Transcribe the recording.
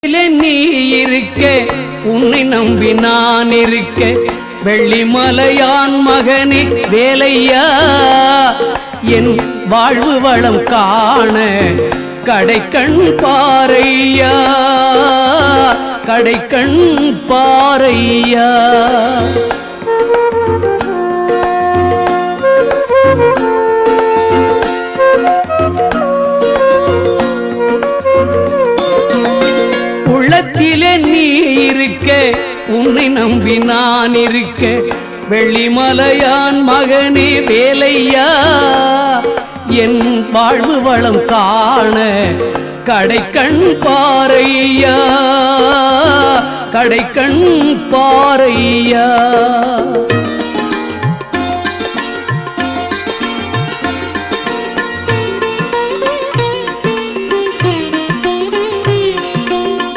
நீ இருக்க உன்னை நம்பி நான் இருக்க வெள்ளிமலையான் மகனே வேலையா என் வாழ்வு வளம் காண கடைக்கண் பாரையா கடைக்கண் பாரையா உள்ளத்திலே நீ இருக்க உன்னை நம்பி நான் இருக்க வெள்ளிமலையான் மகனே வேலையா என் வாழ்வு வளம் காண கடைக்கண் பாரையா கடைக்கண் பாரையா